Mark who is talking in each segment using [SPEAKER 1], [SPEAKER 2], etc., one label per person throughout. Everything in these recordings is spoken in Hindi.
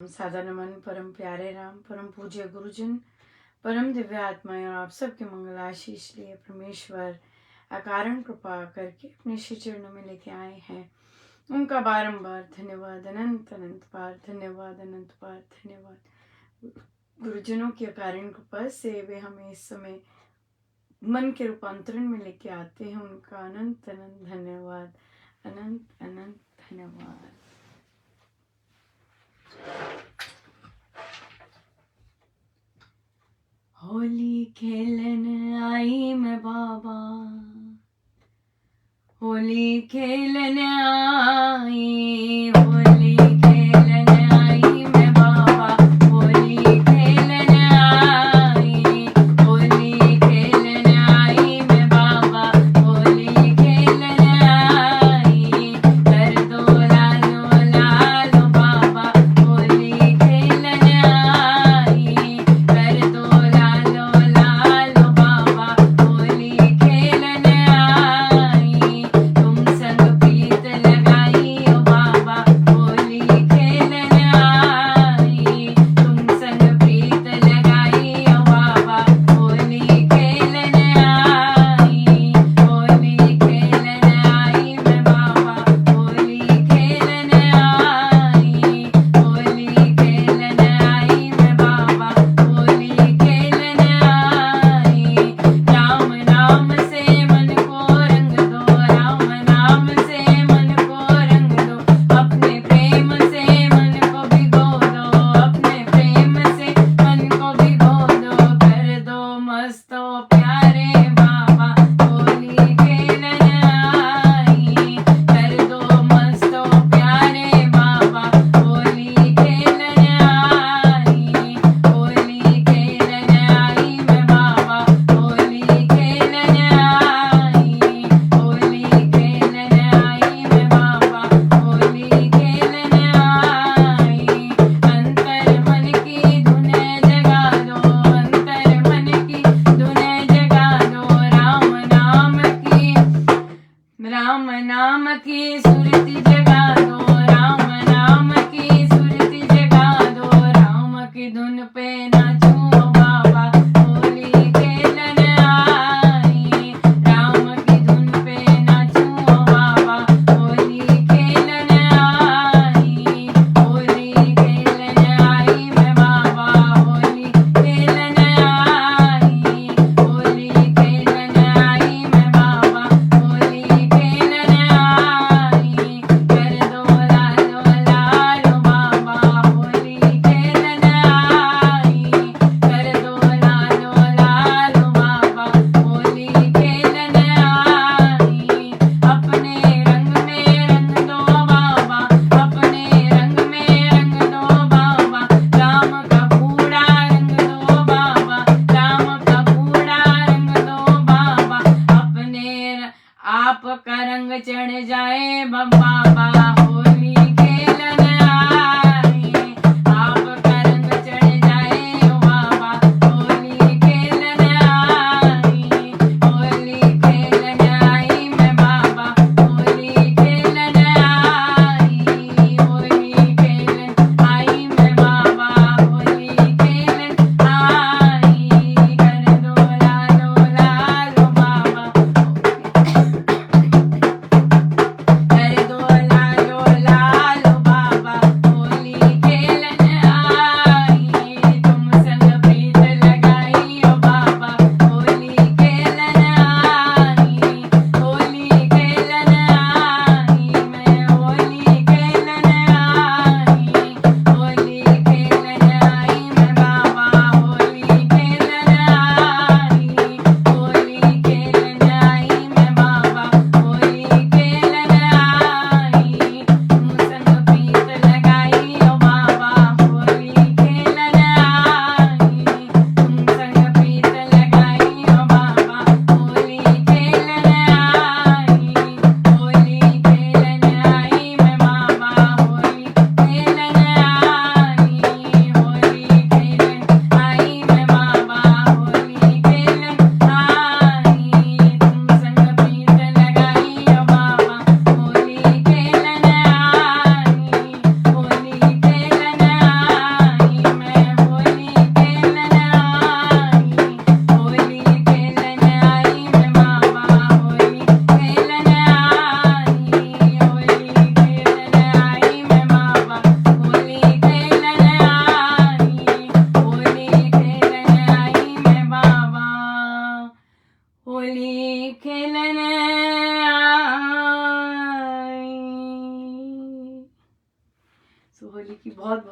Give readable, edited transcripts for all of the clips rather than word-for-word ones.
[SPEAKER 1] सादा नमन परम प्यारे राम, परम पूज्य गुरुजन, परम दिव्य आत्माएं और आप सबके मंगल आशीष लिए परमेश्वर अकारण कृपा करके अपने श्री चरणों में लेके आए हैं। उनका बारंबार धन्यवाद, अनंत अनंत बार धन्यवाद, अनंत बार धन्यवाद। गुरुजनों की अकारण कृपा से वे हमें इस समय मन के रूपांतरण में लेके आते हैं। उनका अनंत अनंत धन्यवाद, अनंत अनंत धन्यवाद। होली खेलन आई मैं बाबा, होली खेलन आई, होली खेलन आई मैं बाबा, होली खेलन आई, होली खेलन आई मैं बाबा, होली खेलन आई, कर दो लालो लालो बाबा, होली खेलन आई, कर दो लालो लालो बाबा, होली खेलन आई, तुम संग प्रीत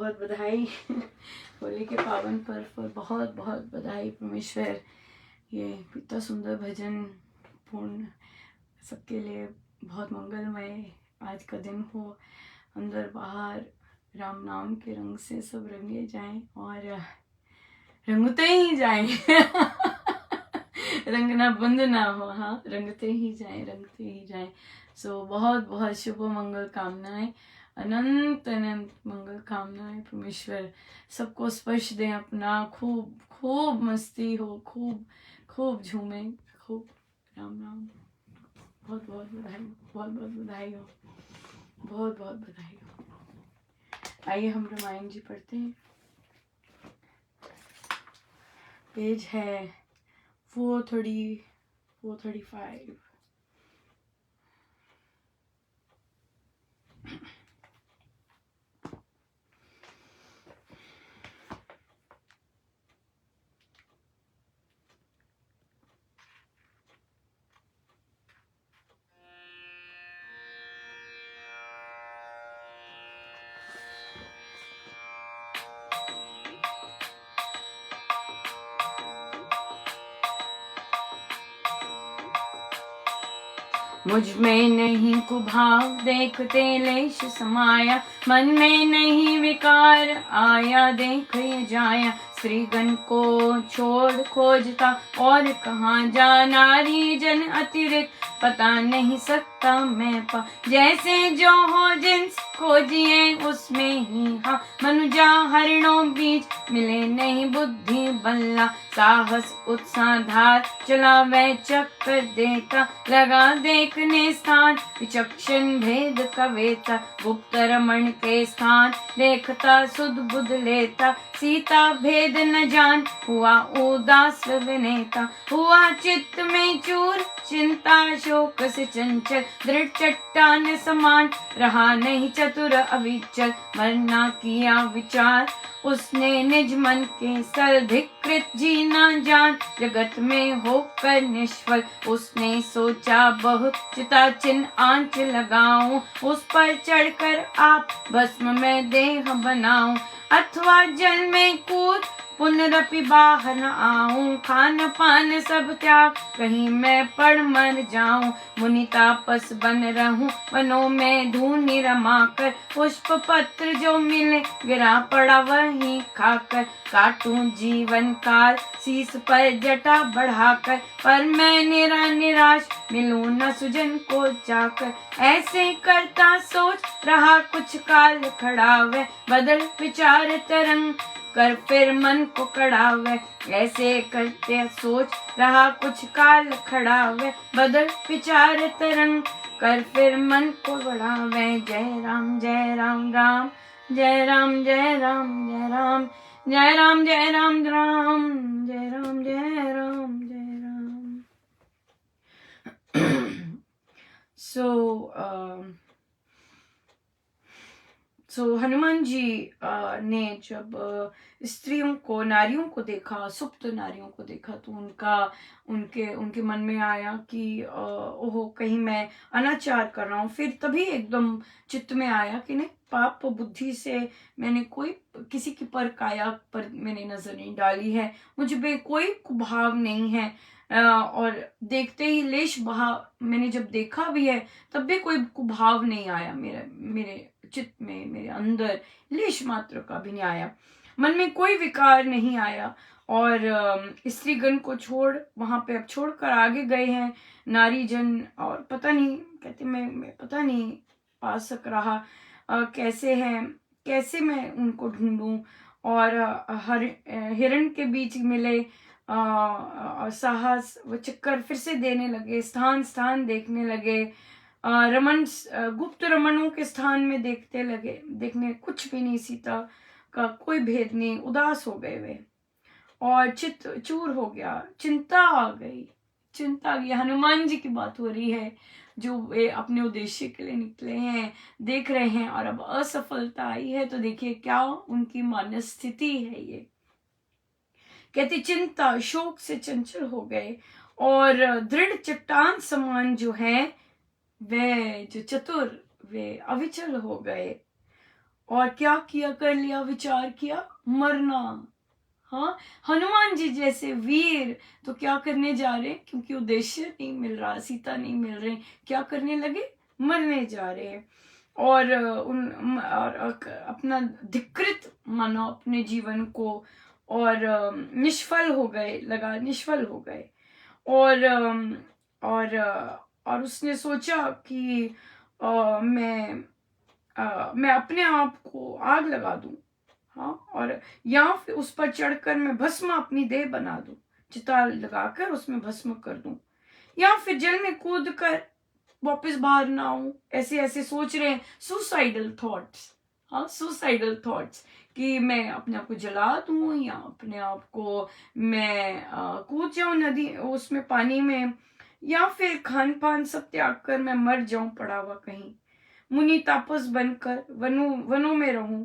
[SPEAKER 1] बहुत बधाई होली के पावन पर्व पर बहुत बहुत बधाई परमेश्वर। ये इतना सुंदर भजन पूर्ण सबके लिए बहुत मंगलमय आज का दिन हो। अंदर बाहर राम नाम के रंग से सब रंगे जाएं और रंगते ही जाएं रंगना बंद ना हो, हाँ रंगते ही जाएं, रंगते ही जाएं। सो बहुत बहुत शुभ मंगल कामनाएं, अनंत अनंत मंगल कामनाएं। परमेश्वर सबको स्पर्श दें अपना, खूब खूब मस्ती हो, खूब खूब झूमे, खूब राम राम। बहुत बहुत बधाई, बहुत बहुत बधाई हो, बहुत बहुत बधाई हो। आइए हम रामायण जी पढ़ते हैं। पेज है 435। मुझ में नहीं कुभाव देखते लेश समाया, मन में नहीं विकार आया देख ये जाया। स्त्रीगण को छोड़ खोजता और कहाँ जा, नारी जन अतिरिक्त पता नहीं सकता मैं पा। जैसे जो हो जिन्स खोजिए उसमें ही हाँ, मनुजा हरिणों बीच मिले नहीं बुद्धि बल्ला। साहस उत्साह धार चला वह चक्कर देता, लगा देखने स्थान विचक्षण भेद का वेता। गुप्त रमण के स्थान देखता सुध बुध लेता, सीता भेद न जान हुआ उदास विनेता। हुआ चित्त में चूर चिंता शोक से चंचल, दृढ़ चट्टान समान रहा नहीं चतुर अविचल। मरना किया विचार उसने निज मन के सल, धिकृत जीना जान जगत में होकर निष्फल। उसने सोचा बहुत चिता चिन्ह आंच लगाऊं, उस पर चढ़कर आप भस्म में देह बनाऊं। अथवा जल में कूद पुनरपि बाहर न आऊं, खान पान सब त्याग कहीं मैं पड़ मर जाऊं। मुनि तापस बन रहूं वनों में धूनि रमाकर, पुष्प पत्र जो मिले गिरा पड़ा वहीं खाकर। काटूं जीवन काल शीस पर जटा बढ़ाकर, पर मैं निराश मिलूं न सुजन को जाकर। ऐसे करता सोच रहा कुछ काल खड़ा वह, बदल विचार तरंग कर फिर मन को कड़ावे। ऐसे करते सोच रहा कुछ काल खड़ा वह, बदल विचार तरंग कर फिर मन को बढ़ावे। जय राम राम, जय राम जय राम जय राम, जय राम जय राम राम, जय राम जय राम जय राम। सो हनुमान जी ने जब स्त्रियों को, नारियों को देखा, सुप्त नारियों को देखा, तो उनके मन में आया कि ओहो कहीं मैं अनाचार कर रहा हूँ। फिर तभी एकदम चित्त में आया कि नहीं, पाप बुद्धि से मैंने कोई किसी की पर काया पर मैंने नजर नहीं डाली है, मुझ में कोई कुभाव नहीं है। और देखते ही लेश भाव मैंने जब देखा भी है तब भी कोई कुभाव नहीं आया मेरे चित्त में, मेरे अंदर लेश मात्र का भी नहीं आया, मन में कोई विकार नहीं आया। और स्त्रीगण को छोड़ वहां पे अब छोड़कर आगे गए हैं नारी जन, और पता नहीं कहते मैं पता नहीं पा सक रहा कैसे हैं, कैसे मैं उनको ढूंढूं। और हिरण के बीच मिले साहस व चक्कर फिर से देने लगे, स्थान देखने लगे। रमन गुप्त रमणों के स्थान में देखने कुछ भी नहीं, सीता का कोई भेद नहीं। उदास हो गए वे और चित्त चूर हो गया, चिंता आ गई। हनुमान जी की बात हो रही है जो वे अपने उद्देश्य के लिए निकले हैं, देख रहे हैं और अब असफलता आई है। तो देखिए क्या उनकी मानस स्थिति है। ये कहते चिंता शोक से चंचल हो गए और दृढ़ चट्टान समान जो है वे जो चतुर वे अविचल हो गए। और क्या किया, कर लिया, विचार किया, मरना। हाँ, हनुमान जी जैसे वीर तो क्या करने जा रहे हैं, क्योंकि उद्देश्य नहीं मिल रहा, सीता नहीं मिल रही, क्या करने लगे, मरने जा रहे हैं। और अपना धिक्कृत मानो अपने जीवन को, और निष्फल हो गए, लगा निष्फल हो गए। और और उसने सोचा कि मैं अपने आप को आग लगा दूं, हाँ, और या फिर उस पर चढ़कर मैं भस्म अपनी देह बना दूं, चिता लगाकर उसमें भस्म कर दूं, या फिर जल में कूद कर वापस बाहर ना आऊं। ऐसे ऐसे सोच रहे हैं, सुसाइडल थॉट्स, हाँ, सुसाइडल थॉट्स, कि मैं अपने आप को जला दूं, या अपने आप को मैं कूद जाऊं नदी, उसमें पानी में, या फिर खान पान सब त्याग कर मैं मर जाऊं पड़ा हुआ कहीं, मुनि तापस बनकर वनों में रहूं,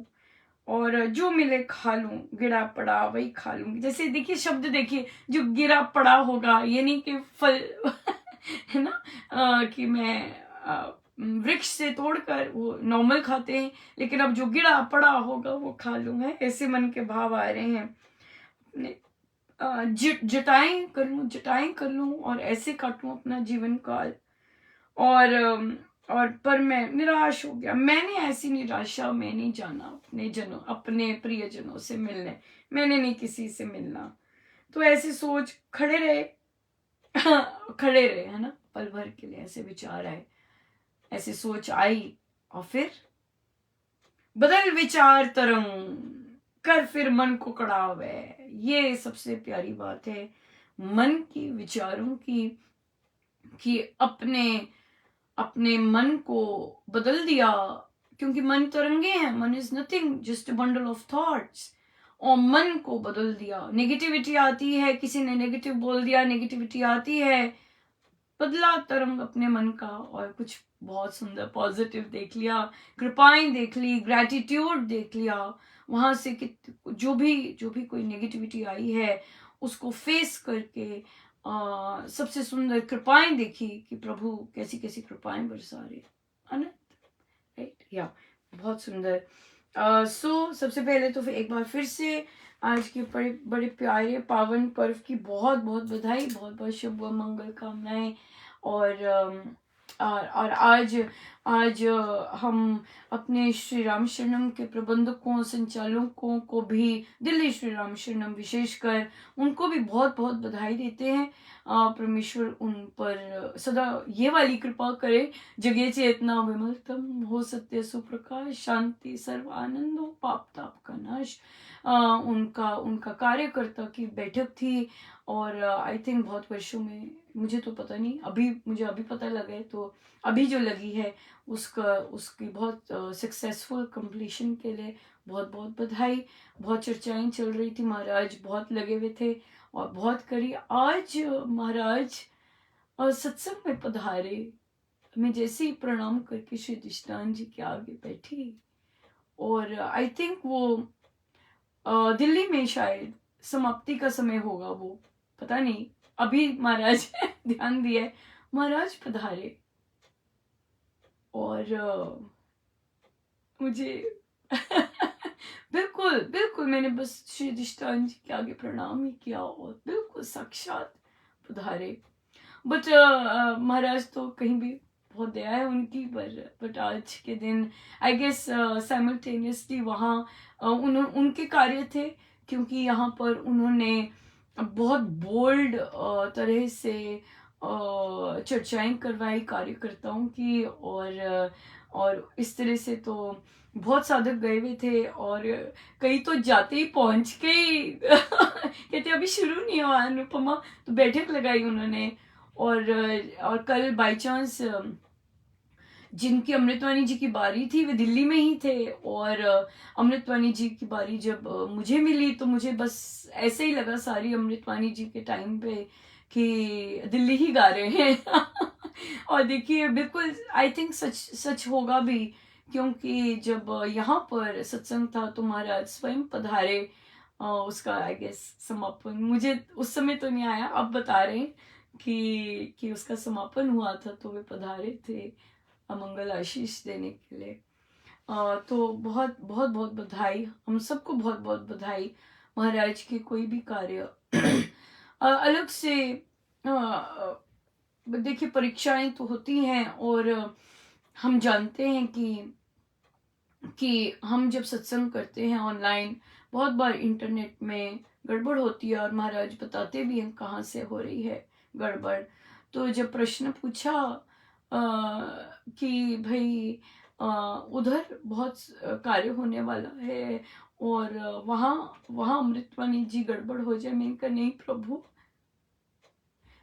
[SPEAKER 1] और जो मिले खा लूं, गिरा पड़ा वही खा लूंगी। जैसे देखिए शब्द देखिए, जो गिरा पड़ा होगा, ये नहीं कि फल है ना, कि मैं वृक्ष से तोड़कर वो नॉर्मल खाते हैं, लेकिन अब जो गिरा पड़ा होगा वो खा लूंगा। ऐसे मन के भाव आ रहे हैं। अपने जटाएं कर लूं और ऐसे काटूं अपना जीवन काल। और पर मैं निराश हो गया। मैंने ऐसी निराशा में नहीं जाना अपने प्रियजनों से मिलने, मैंने नहीं किसी से मिलना। तो ऐसे सोच खड़े रहे खड़े रहे, है ना, पल भर के लिए ऐसे विचार आए, ऐसी सोच आई, और फिर बदल विचार तरंग कर फिर मन को कड़ावे। ये सबसे प्यारी बात है मन की, विचारों की, कि अपने अपने मन को बदल दिया। क्योंकि मन तरंगे हैं, मन is nothing, just a bundle of thoughts. और मन को बदल दिया, नेगेटिविटी आती है, किसी ने नेगेटिव बोल दिया, नेगेटिविटी आती है, बदला तरंग अपने मन का, और कुछ बहुत सुंदर पॉजिटिव देख लिया, कृपाएं देख ली, ग्रेटिट्यूड देख लिया। वहां से कि जो भी कोई नेगेटिविटी आई है उसको फेस करके सबसे सुंदर कृपाएं देखी, कि प्रभु कैसी कैसी कृपाएं बरसा रहे, अनंत, राइट, या बहुत सुंदर। सबसे पहले तो एक बार फिर से आज के बड़े बड़े प्यारे पावन पर्व की बहुत बहुत बधाई, बहुत बहुत शुभ मंगल कामनाएं। और आज हम अपने श्री राम शरणम के प्रबंधकों, संचालकों को भी, दिल्ली श्री राम शरणम विशेषकर, उनको भी बहुत बहुत बधाई देते हैं। परमेश्वर उन पर सदा ये वाली कृपा करे, जगे चेतना विमलतम हो, सत्य सुप्रकाश, शांति सर्व आनंद हो, पाप ताप का नाश। उनका कार्यकर्ता की बैठक थी, और आई थिंक बहुत वर्षों में, मुझे तो पता नहीं, मुझे अभी पता लगा है, तो अभी जो लगी है उसकी बहुत सक्सेसफुल कंप्लीशन के लिए बहुत बहुत बधाई। बहुत चर्चाएं चल रही थी, महाराज बहुत लगे हुए थे और बहुत करी। आज महाराज सत्संग में पधारे, मैं जैसे ही प्रणाम करके श्री दिष्टान जी के आगे बैठी, और आई थिंक वो दिल्ली में शायद समाप्ति का समय होगा, वो पता नहीं, अभी महाराज ध्यान दिया है, महाराज पधारे, और मुझे बिल्कुल बिल्कुल मैंने बस श्री दिष्टान जी के आगे प्रणाम ही किया, और बिल्कुल साक्षात पधारे। बट महाराज तो कहीं भी बहुत दया है उनकी, बट आज के दिन आई गेस साइमल्टेनियसली वहाँ उनके कार्य थे, क्योंकि यहाँ पर उन्होंने बहुत बोल्ड तरह से चर्चाएं करवाई कार्यकर्ताओं की, और इस तरह से तो बहुत साधक गए हुए थे, और कई तो जाते ही पहुंच के ही कहते अभी शुरू नहीं हुआ अनुपमा, तो बैठक लगाई उन्होंने। और कल बाय चांस जिनकी अमृतवाणी जी की बारी थी वे दिल्ली में ही थे, और अमृतवाणी जी की बारी जब मुझे मिली तो मुझे बस ऐसे ही लगा सारी अमृतवाणी जी के टाइम पे कि दिल्ली ही गा रहे हैं और देखिए बिल्कुल आई थिंक सच होगा भी, क्योंकि जब यहाँ पर सत्संग था तो महाराज स्वयं पधारे, उसका आई गेस समापन मुझे उस समय तो नहीं आया, अब बता रहे हैं कि उसका समापन हुआ था तो वे पधारे थे मंगल आशीष देने के लिए। तो बहुत बहुत बहुत बधाई, हम सबको बहुत बहुत बधाई। महाराज के कोई भी कार्य अलग से देखिए परीक्षाएं तो होती हैं, और हम जानते हैं कि हम जब सत्संग करते हैं ऑनलाइन, बहुत बार इंटरनेट में गड़बड़ होती है, और महाराज बताते भी हैं कहाँ से हो रही है गड़बड़। तो जब प्रश्न पूछा कि भाई उधर बहुत कार्य होने वाला है, और वहाँ वहाँ अमृतवाणी जी गड़बड़ हो जाए, मैंने कहा नहीं प्रभु,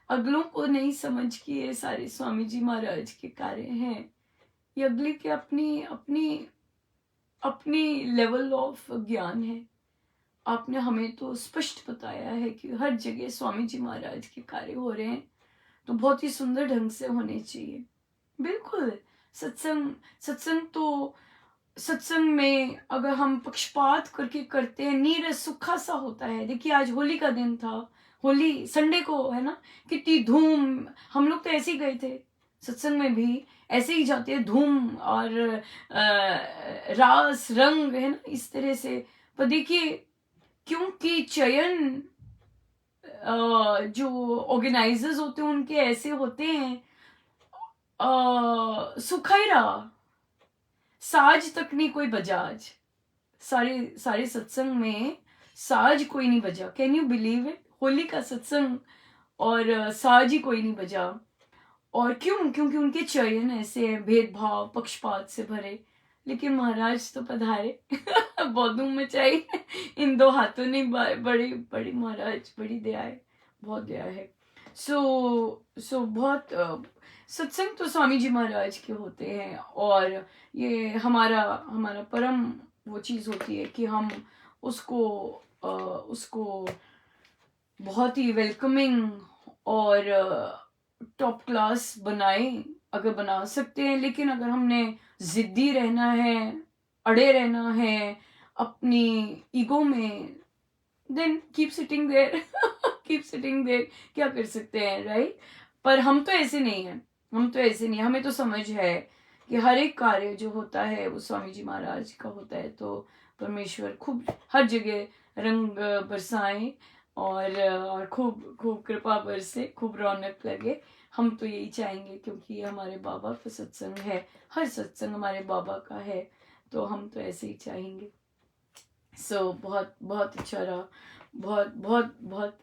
[SPEAKER 1] अगलों को नहीं समझ कि ये सारे स्वामी जी महाराज के कार्य हैं। ये अगले के अपनी अपनी अपनी लेवल ऑफ ज्ञान है। आपने हमें तो स्पष्ट बताया है कि हर जगह स्वामी जी महाराज के कार्य हो रहे हैं, तो बहुत ही सुंदर ढंग से होने चाहिए। बिल्कुल, सत्संग सत्संग तो सत्संग में अगर हम पक्षपात करके करते हैं, नीरस सुखा सा होता है। देखिए आज होली का दिन था, होली संडे को है ना, कितनी धूम, हम लोग तो ऐसे ही गए थे, सत्संग में भी ऐसे ही जाते हैं, धूम और रास रंग है ना, इस तरह से। पर देखिए क्योंकि चयन जो ऑर्गेनाइजर्स होते हैं उनके ऐसे होते हैं, सुखा ही रहा, साज तक नहीं कोई बजा आज, सारे सारे सत्संग में साज कोई नहीं बजा। Can you believe it? Holi का सत्संग और साज ही कोई नहीं बजा। और क्यों? क्योंकि उनके चयन ऐसे हैं, भेदभाव पक्षपात से भरे। लेकिन महाराज तो पधारे बौद्धों में चाहिए इन दो हाथों ने, बड़ी बड़ी महाराज, बड़ी दया है, बहुत दया है। सो बहुत सत्संग तो स्वामी जी महाराज के होते हैं, और ये हमारा हमारा परम वो चीज़ होती है कि हम उसको बहुत ही वेलकमिंग और टॉप क्लास बनाए, अगर बना सकते हैं। लेकिन अगर हमने जिद्दी रहना है, अड़े रहना है अपनी ईगो में, then keep sitting there keep sitting there, क्या कर सकते हैं, राइट? पर हम तो ऐसे नहीं हैं, हम तो ऐसे नहीं, हमें तो समझ है कि हर एक कार्य जो होता है वो स्वामी जी महाराज का होता है। तो परमेश्वर खूब हर जगह रंग बरसाएं, और खूब खूब कृपा बरसे, खूब रौनक लगे। हम तो यही चाहेंगे, क्योंकि ये हमारे बाबा का सत्संग है, हर सत्संग हमारे बाबा का है, तो हम तो ऐसे ही चाहेंगे। बहुत बहुत अच्छा रहा, बहुत बहुत बहुत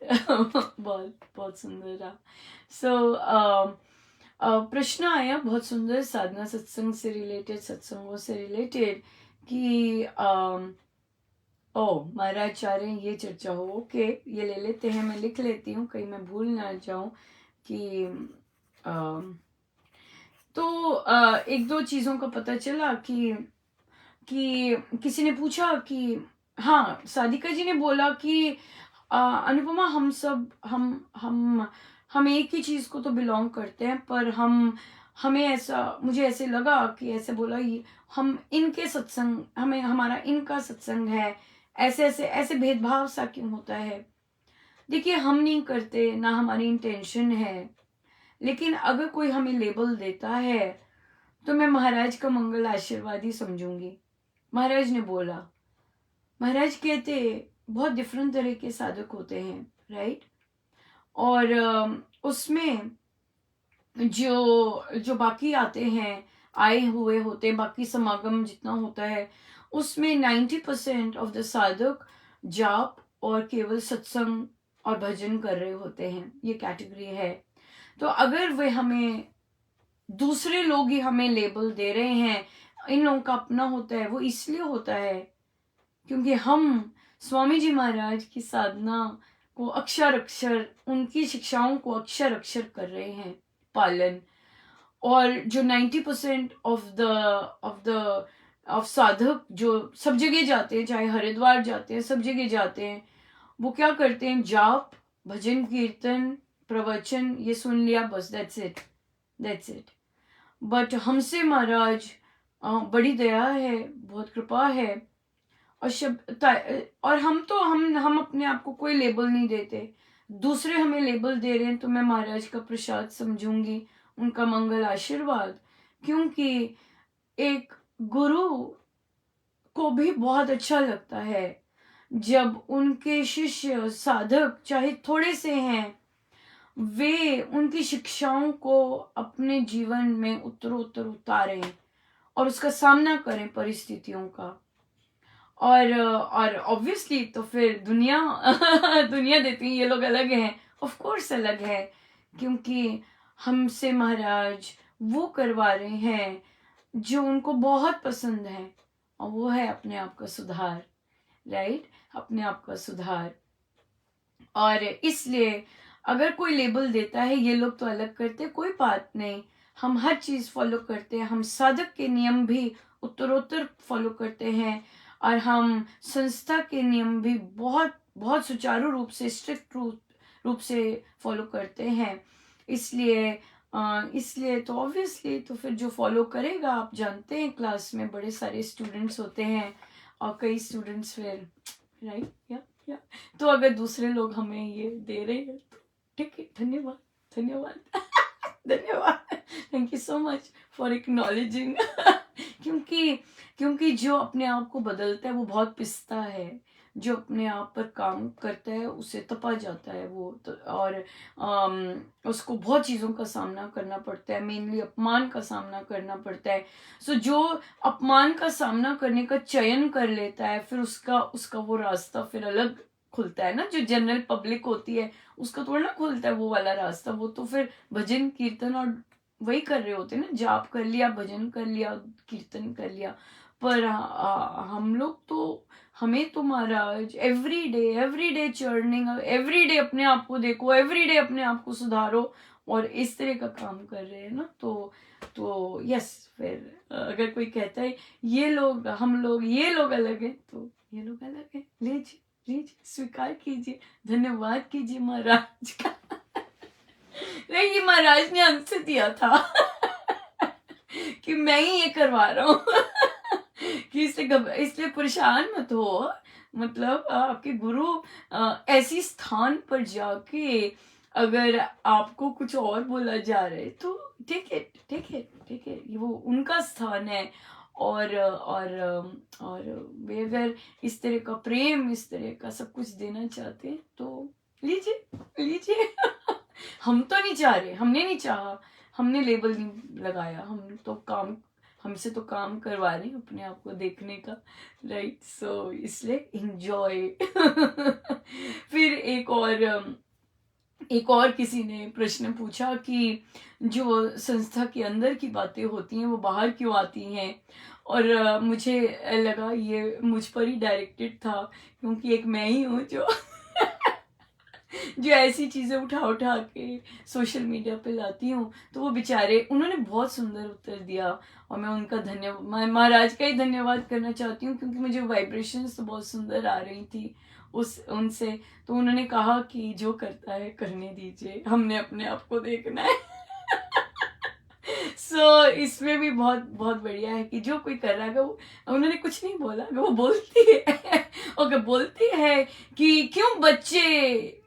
[SPEAKER 1] बहुत बहुत सुंदर रहा। प्रश्न आया बहुत सुंदर, साधना सत्संग से रिलेटेड, सत्संगों से रिलेटेड, कि महाराज चाह रहे हैं ये चर्चा हो। ओके, ये ले लेते हैं, मैं लिख लेती हूँ कहीं मैं भूल ना जाऊं कि तो एक दो चीज़ों का पता चला कि किसी ने पूछा कि हाँ, साधिका जी ने बोला कि अनुपमा, हम सब हम एक ही चीज़ को तो बिलोंग करते हैं, पर हमें ऐसा, मुझे ऐसे लगा कि ऐसे बोला, ये हम इनके सत्संग, हमें हमारा इनका सत्संग है, ऐसे ऐसे ऐसे भेदभाव सा क्यों होता है? देखिए हम नहीं करते, ना हमारी इंटेंशन है, लेकिन अगर कोई हमें लेबल देता है तो मैं महाराज का मंगल आशीर्वाद ही समझूंगी। महाराज ने बोला, महाराज कहते बहुत डिफरेंट तरह के साधक होते हैं, राइट? और उसमें जो बाकी आते हैं, आए हुए होते हैं, बाकी समागम जितना होता है, उसमें 90% ऑफ द साधक जाप और केवल सत्संग और भजन कर रहे होते हैं, ये कैटेगरी है। तो अगर वे हमें, दूसरे लोग ही हमें लेबल दे रहे हैं, इन लोगों का अपना होता है, वो इसलिए होता है क्योंकि हम स्वामी जी महाराज की साधना को अक्षर अक्षर, उनकी शिक्षाओं को अक्षर अक्षर कर रहे हैं पालन। और जो 90% ऑफ साधक जो सब जगह जाते हैं, चाहे हरिद्वार जाते हैं, सब जगह जाते हैं, वो क्या करते हैं? जाप, भजन, कीर्तन, प्रवचन, ये सुन लिया, बस, दैट्स इट। बट हमसे महाराज बड़ी दया है, बहुत कृपा है, और हम अपने आप को कोई लेबल नहीं देते, दूसरे हमें लेबल दे रहे हैं, तो मैं महाराज का प्रसाद समझूंगी, उनका मंगल आशीर्वाद। क्योंकि एक गुरु को भी बहुत अच्छा लगता है जब उनके शिष्य साधक चाहे थोड़े से हैं, वे उनकी शिक्षाओं को अपने जीवन में उत्तरोत्तर उतारें और उसका सामना करें परिस्थितियों का। और ऑब्वियसली तो फिर दुनिया दुनिया देती है ये लोग अलग हैं, ऑफ कोर्स अलग है, क्योंकि हमसे महाराज वो करवा रहे हैं जो उनको बहुत पसंद है, और वो है अपने आप का सुधार, राइट, अपने आप का सुधार। और इसलिए अगर कोई लेबल देता है ये लोग तो अलग करते, कोई बात नहीं, हम हर चीज फॉलो करते हैं, हम साधक के नियम भी उत्तरोत्तर फॉलो करते हैं, और हम संस्था के नियम भी बहुत बहुत सुचारू रूप से, स्ट्रिक्ट रूप से फॉलो करते हैं। इसलिए तो ऑब्वियसली तो फिर जो फॉलो करेगा, आप जानते हैं क्लास में बड़े सारे स्टूडेंट्स होते हैं और कई स्टूडेंट्स फिर, राइट, या तो अगर दूसरे लोग हमें ये दे रहे हैं तो ठीक है, धन्यवाद धन्यवाद धन्यवाद, thank you so much for acknowledging. क्योंकि जो अपने आप को बदलता है वो बहुत पिसता है, जो अपने आप पर काम करता है उसे तपा जाता है वो तो, और उसको बहुत चीज़ों का सामना करना पड़ता है, मेनली अपमान का सामना करना पड़ता है। सो जो अपमान का सामना करने का चयन कर लेता है, फिर उसका वो रास्ता फिर अलग खुलता है ना, जो जनरल पब्लिक होती है उसका थोड़ा ना खुलता है वो वाला रास्ता, वो तो फिर भजन कीर्तन और वही कर रहे होते हैं ना, जाप कर लिया, भजन कर लिया, कीर्तन कर लिया। पर हम लोग तो, हमें तो महाराज every day churning, every day अपने आप को देखो, एवरी डे अपने आप को सुधारो, और इस तरह का काम कर रहे हैं ना। तो यस, फिर अगर कोई कहता है ये लोग, हम लोग, ये लोग अलग हैं, तो ये लोग अलग हैं, लीजिए स्वीकार कीजिए, धन्यवाद कीजिए महाराज का। नहीं, ये महाराज ने हमसे दिया था कि मैं ही ये करवा रहा हूँ कि इसलिए परेशान मत हो। मतलब आपके गुरु ऐसी स्थान पर जाके अगर आपको कुछ और बोला जा रहा है तो ठीक है, ये वो उनका स्थान है, और वे अगर इस तरह का प्रेम, इस तरह का सब कुछ देना चाहते हैं तो लीजिए हम तो नहीं चाह रहे, हमने नहीं चाहा, हमने लेबल नहीं लगाया, हमसे तो काम करवा रहे हैं अपने आप को देखने का, राइट। सो इसलिए एंजॉय। फिर एक और किसी ने प्रश्न पूछा कि जो संस्था के अंदर की बातें होती हैं वो बाहर क्यों आती हैं, और मुझे लगा ये मुझ पर ही डायरेक्टेड था, क्योंकि एक मैं ही हूँ जो जो ऐसी चीज़ें उठा के सोशल मीडिया पे लाती हूँ। तो वो बेचारे, उन्होंने बहुत सुंदर उत्तर दिया, और मैं उनका धन्यवाद, महाराज का ही धन्यवाद करना चाहती हूँ, क्योंकि मुझे वाइब्रेशंस तो बहुत सुंदर आ रही थी उनसे। तो उन्होंने कहा कि जो करता है करने दीजिए, हमने अपने आप को देखना है। सो इसमें भी बहुत बहुत बढ़िया है कि जो कोई कर रहा है, उन्होंने कुछ नहीं बोला, वो बोलती है और बोलती है कि क्यों बच्चे,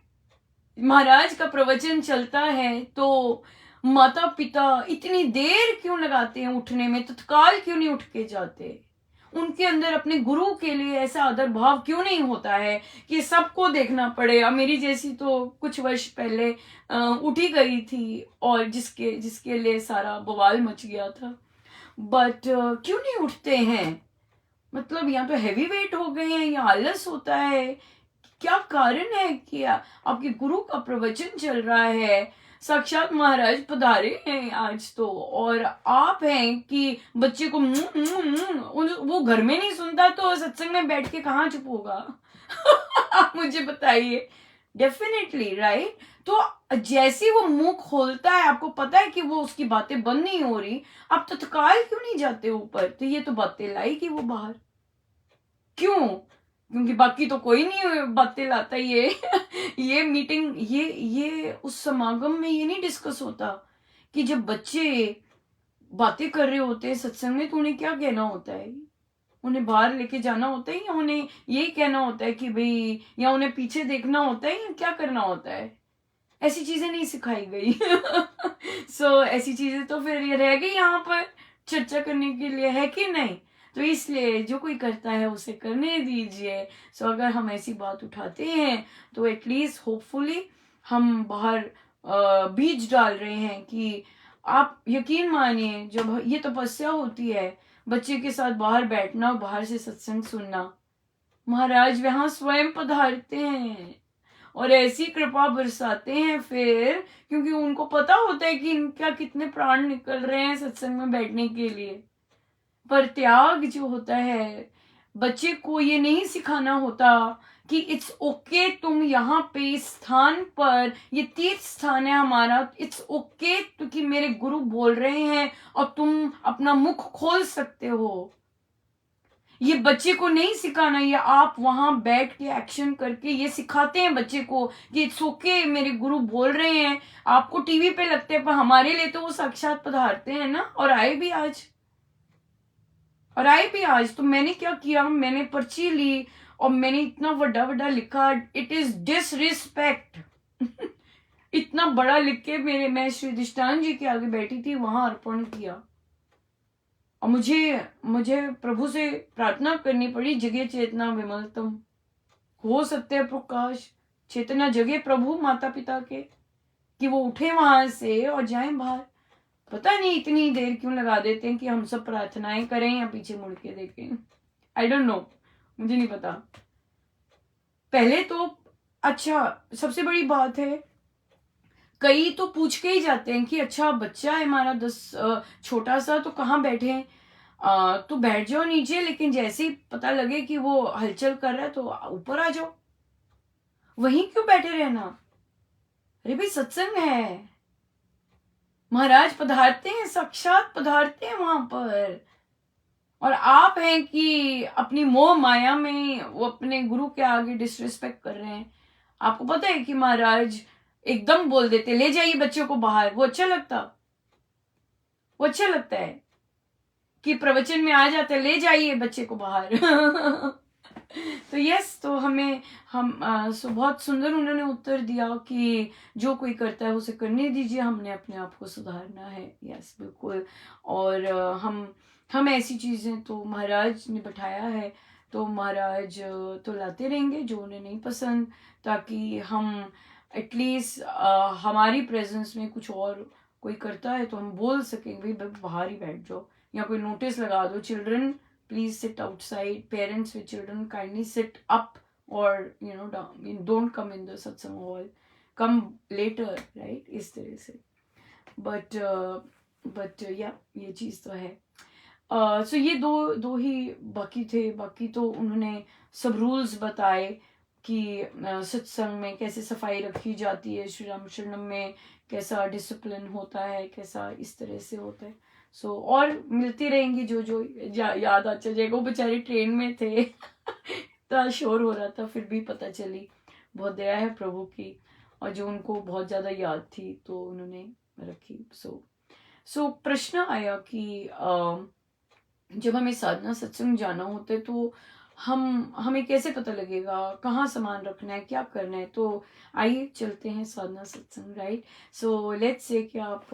[SPEAKER 1] महाराज का प्रवचन चलता है तो माता पिता इतनी देर क्यों लगाते हैं उठने में, तत्काल क्यों नहीं उठ के जाते, उनके अंदर अपने गुरु के लिए ऐसा आदर भाव क्यों नहीं होता है कि सबको देखना पड़े। मेरी जैसी तो कुछ वर्ष पहले उठी गई थी, और जिसके लिए सारा बवाल मच गया था, बट क्यों नहीं उठते हैं, मतलब यहाँ तो हैवी वेट हो गए हैं, या आलस होता है, क्या कारण है कि आपके गुरु का प्रवचन चल रहा है, साक्षात महाराज पधारे हैं आज तो, और आप हैं कि बच्चे को वो घर में नहीं सुनता तो सत्संग में बैठ के कहाँ चुप होगा। आप मुझे बताइए, डेफिनेटली राइट। तो जैसे वो मुंह खोलता है, आपको पता है कि वो उसकी बातें बंद नहीं हो रही, आप तत्काल क्यों नहीं जाते ऊपर, तो ये तो बातें लाएगी वो बाहर, क्यों, क्योंकि बाकी तो कोई नहीं बातें लाता। ये मीटिंग, ये उस समागम में ये नहीं डिस्कस होता कि जब बच्चे बातें कर रहे होते हैं सत्संग में तो उन्हें क्या कहना होता है, उन्हें बाहर लेके जाना होता है, या उन्हें यही कहना होता है कि भाई, या उन्हें पीछे देखना होता है, या क्या करना होता है, ऐसी चीजें नहीं सिखाई गई। सो ऐसी चीजें तो फिर ये रह गई यहाँ पर चर्चा करने के लिए, है कि नहीं। तो इसलिए जो कोई करता है उसे करने दीजिए। सो अगर हम ऐसी बात उठाते हैं तो एटलीस्ट होपफुली हम बाहर बीज डाल रहे हैं कि आप यकीन मानिए जब ये तपस्या होती है बच्चे के साथ बाहर बैठना, बाहर से सत्संग सुनना, महाराज वहां स्वयं पधारते हैं और ऐसी कृपा बरसाते हैं फिर, क्योंकि उनको पता होता है कि इनका कितने प्राण निकल रहे हैं सत्संग में बैठने के लिए। पर त्याग जो होता है, बच्चे को ये नहीं सिखाना होता कि इट्स ओके तुम यहाँ पे इस स्थान पर, ये तीर्थ स्थान है हमारा, इट्स ओके क्योंकि मेरे गुरु बोल रहे हैं और तुम अपना मुख खोल सकते हो। ये बच्चे को नहीं सिखाना, ये आप वहां बैठ के एक्शन करके ये सिखाते हैं बच्चे को कि इट्स ओके मेरे गुरु बोल रहे हैं। आपको टीवी पे लगते हैं पर हमारे लिए तो वो साक्षात पधारते हैं ना। और आए भी आज तो मैंने क्या किया, मैंने पर्ची ली और मैंने इतना बड़ा बड़ा लिखा, इट इज डिसरिस्पेक्ट इतना बड़ा लिख के मैं श्री अधिष्ठान जी के आगे बैठी थी, वहां अर्पण किया। और मुझे प्रभु से प्रार्थना करनी पड़ी, जगे चेतना विमलतम, हो सत्य प्रकाश चेतना जगे प्रभु माता पिता के, कि वो उठे वहां से और जाएं बाहर। पता नहीं इतनी देर क्यों लगा देते हैं कि हम सब प्रार्थनाएं करें या पीछे मुड़ के देखें। आई डोंट नो, मुझे नहीं पता। पहले तो अच्छा, सबसे बड़ी बात है, कई तो पूछ के ही जाते हैं कि अच्छा बच्चा है हमारा 10 छोटा सा, तो कहाँ बैठे हैं, तो बैठ जाओ नीचे, लेकिन जैसे ही पता लगे कि वो हलचल कर रहा है तो ऊपर आ जाओ, वहीं क्यों बैठे रहना। अरे भाई सत्संग है, महाराज पधारते हैं, साक्षात पधारते हैं वहां पर, और आप हैं कि अपनी मोह माया में वो अपने गुरु के आगे डिसरिस्पेक्ट कर रहे हैं। आपको पता है कि महाराज एकदम बोल देते ले जाइए बच्चों को बाहर, वो अच्छा लगता है कि प्रवचन में आ जाते ले जाइए बच्चे को बाहर तो यस, तो सो बहुत सुंदर उन्होंने उत्तर दिया कि जो कोई करता है उसे करने दीजिए, हमने अपने आप को सुधारना है। यस बिल्कुल। और हम ऐसी चीजें तो महाराज ने बैठाया है, तो महाराज तो लाते रहेंगे जो उन्हें नहीं पसंद, ताकि हम एटलीस्ट हमारी प्रेजेंस में कुछ और कोई करता है तो हम बोल सकें भाई बाहर ही बैठ जाओ, या कोई नोटिस लगा दो, children please sit outside, parents with children kindly sit up, or don't come in the satsang hall, come later, right, इस तरह से। but yeah, ये चीज तो है। so ये दो ही बाकी थे, बाकी तो उन्होंने सब रूल्स बताए कि सत्संग में कैसे सफाई रखी जाती है, श्री राम शरणम में कैसा डिसिप्लिन होता है, कैसा इस तरह से होता है। और मिलती रहेंगी जो याद अच्छा जाएगा। वो बेचारे ट्रेन में थे इतना शोर हो रहा था, फिर भी पता चली, बहुत दया है प्रभु की, और जो उनको बहुत ज्यादा याद थी तो उन्होंने रखी। सो प्रश्न आया कि जब हमें साधना सत्संग जाना होता है तो हमें कैसे पता लगेगा कहाँ सामान रखना है, क्या करना है। तो आइए चलते हैं साधना सत्संग, राइट। सो लेट्स से कि आप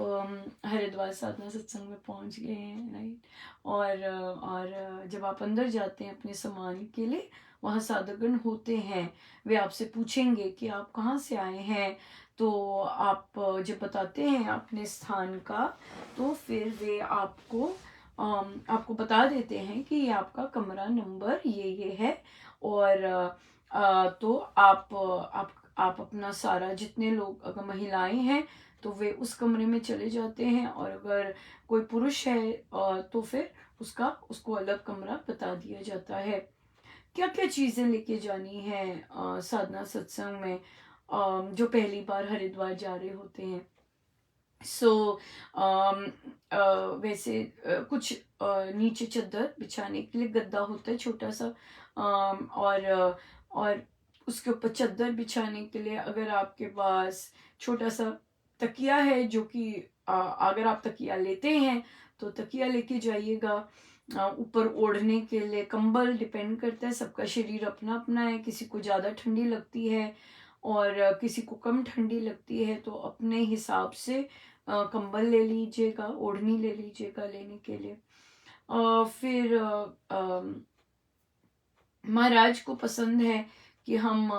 [SPEAKER 1] हरिद्वार साधना सत्संग में पहुंच गए हैं, राइट। और जब आप अंदर जाते हैं अपने सामान के लिए, वहाँ साधकगण होते हैं, वे आपसे पूछेंगे कि आप कहाँ से आए हैं। तो आप जब बताते हैं अपने स्थान का, तो फिर वे आपको बता देते हैं कि ये आपका कमरा नंबर ये है। और तो आप अपना सारा, जितने लोग अगर महिलाएं हैं तो वे उस कमरे में चले जाते हैं, और अगर कोई पुरुष है तो फिर उसको अलग कमरा बता दिया जाता है। क्या क्या चीजें लेके जानी है साधना सत्संग में जो पहली बार हरिद्वार जा रहे होते हैं। वैसे कुछ नीचे चादर बिछाने के लिए गद्दा होता है छोटा सा, और उसके ऊपर चादर बिछाने के लिए अगर आपके पास छोटा सा तकिया है, जो कि अगर आप तकिया लेते हैं तो तकिया लेके जाइएगा। ऊपर ओढ़ने के लिए कंबल, डिपेंड करता है, सबका शरीर अपना अपना है, किसी को ज़्यादा ठंडी लगती है और किसी को कम ठंडी लगती है, तो अपने हिसाब से कंबल ले लीजिएगा, ओढ़नी ले लीजिएगा लेने के लिए। फिर महाराज को पसंद है कि हम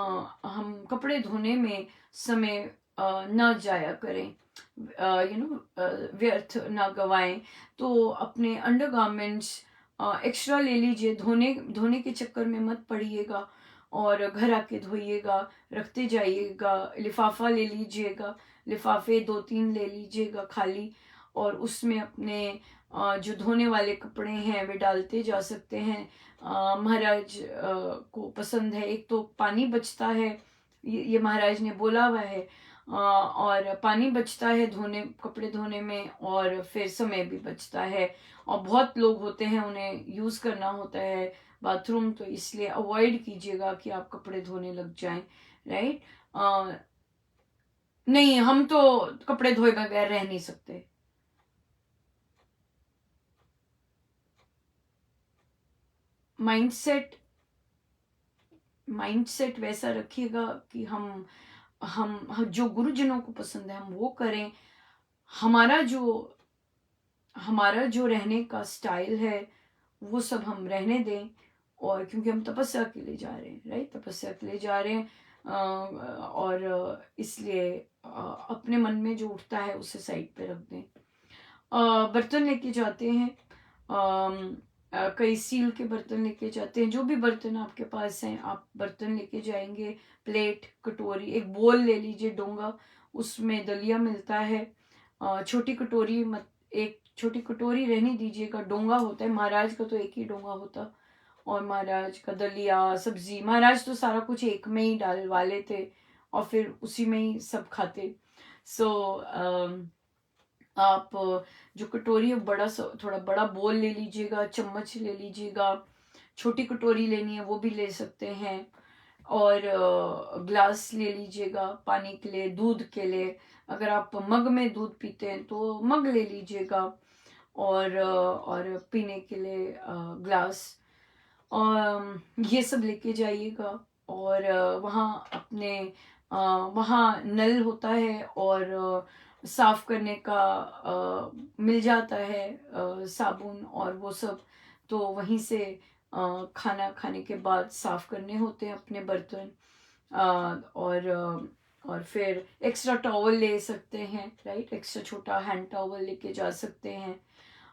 [SPEAKER 1] कपड़े धोने में समय न जाया करें, व्यर्थ ना गवाएं। तो अपने अंडरगारमेंट्स एक्स्ट्रा ले लीजिए, धोने धोने के चक्कर में मत पड़िएगा और घर आके धोइएगा, रखते जाइएगा। लिफाफा ले लीजिएगा, लिफाफे 2-3 ले लीजिएगा खाली, और उसमें अपने जो धोने वाले कपड़े हैं वे डालते जा सकते हैं। महाराज को पसंद है, एक तो पानी बचता है, ये महाराज ने बोला हुआ है, और पानी बचता है धोने कपड़े धोने में, और फिर समय भी बचता है। और बहुत लोग होते हैं उन्हें यूज करना होता है बाथरूम, तो इसलिए अवॉइड कीजिएगा कि आप कपड़े धोने लग जाएं, राइट। नहीं, हम तो कपड़े धोए बगैर रह नहीं सकते। माइंडसेट माइंडसेट वैसा रखिएगा कि हम जो गुरुजनों को पसंद है हम वो करें। हमारा जो हमारा जो रहने का स्टाइल है वो सब हम रहने दें, और क्योंकि हम तपस्या के लिए जा रहे हैं, राइट, तपस्या के लिए जा रहे हैं, और इसलिए अपने मन में जो उठता है उसे साइड पे रख दें। बर्तन लेके जाते हैं, कई स्टील के बर्तन लेके जाते हैं, जो भी बर्तन आपके पास हैं आप बर्तन लेके जाएंगे। प्लेट, कटोरी, एक बोल ले लीजिए डोंगा, उसमें दलिया मिलता है। छोटी कटोरी मत, एक छोटी कटोरी रहने दीजिएगा, डोंगा होता है महाराज का, तो एक ही डोंगा होता, और महाराज का दलिया सब्जी, महाराज तो सारा कुछ एक में ही डालवा लेते और फिर उसी में ही सब खाते। सो आप जो कटोरी है बड़ा थोड़ा बड़ा बोल ले लीजिएगा, चम्मच ले लीजिएगा, छोटी कटोरी लेनी है वो भी ले सकते हैं, और ग्लास ले लीजिएगा पानी के लिए, दूध के लिए। अगर आप मग में दूध पीते हैं तो मग ले लीजिएगा, और पीने के लिए ग्लास, और ये सब लेके जाइएगा। और वहाँ अपने वहाँ नल होता है, और साफ करने का मिल जाता है साबुन और वो सब, तो वहीं से खाना खाने के बाद साफ करने होते हैं अपने बर्तन। और फिर एक्स्ट्रा टॉवल ले सकते हैं, राइट, एक्स्ट्रा छोटा हैंड टॉवल लेके जा सकते हैं।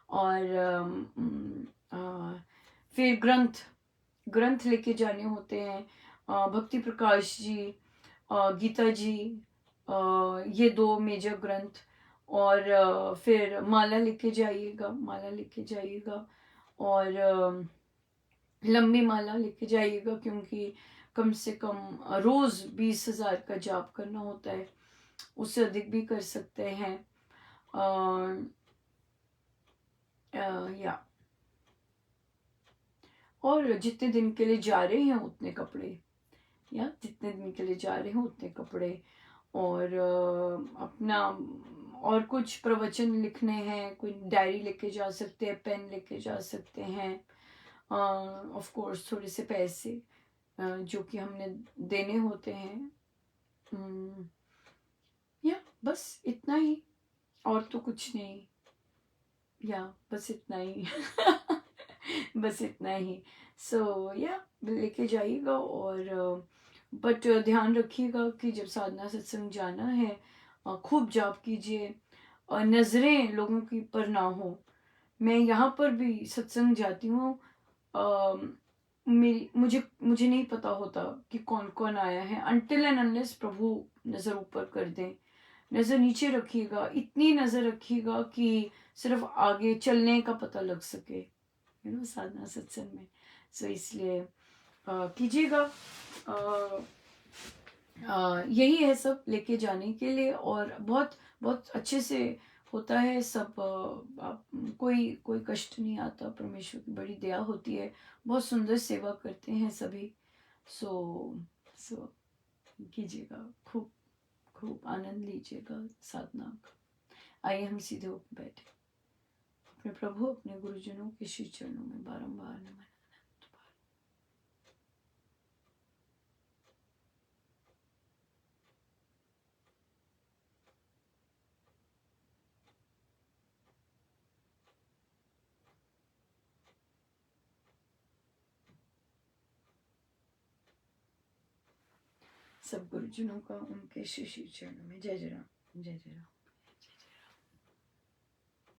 [SPEAKER 1] और फिर ग्रंथ ग्रंथ लेके जाने होते हैं, भक्ति प्रकाश जी, गीता जी, ये 2 मेजर ग्रंथ। और फिर माला लेके जाइएगा, माला लेके जाइएगा, और लंबी माला लेके जाइएगा, क्योंकि कम से कम रोज 20,000 का जाप करना होता है, उससे अधिक भी कर सकते हैं। या और जितने दिन के लिए जा रहे हैं उतने कपड़े, या जितने दिन के लिए जा रहे हैं उतने कपड़े, और अपना और कुछ प्रवचन लिखने हैं, कोई डायरी लेके जा सकते हैं, पेन लेके जा सकते हैं, ऑफ कोर्स थोड़े से पैसे जो कि हमने देने होते हैं। या बस इतना ही, और तो कुछ नहीं, या बस इतना ही बस इतना ही। सो या लेके जाइएगा, और बट ध्यान रखिएगा कि जब साधना सत्संग जाना है खूब जाप कीजिए, और नजरें लोगों की पर ना हो। मैं यहाँ पर भी सत्संग जाती हूँ, मेरी मुझे नहीं पता होता कि कौन कौन आया है, अनटिल एंड अनलेस प्रभु नजर ऊपर कर दें। नजर नीचे रखिएगा, इतनी नजर रखिएगा कि सिर्फ आगे चलने का पता लग सके, साधना सत्संग में। सो इसलिए कीजिएगा, यही है सब लेके जाने के लिए, और बहुत बहुत अच्छे से होता है सब। कोई कोई कष्ट नहीं आता, परमेश्वर की बड़ी दया होती है, बहुत सुंदर सेवा करते हैं सभी। सो सो कीजिएगा, खूब खूब आनंद लीजिएगा साधना का। आइए हम सीधे होकर बैठे, अपने प्रभु अपने गुरुजनों के श्री चरणों में बारंबार नमन। सब गुरुजनों का उनके श्री श्री चरणों में जय जय राम, जय जय राम।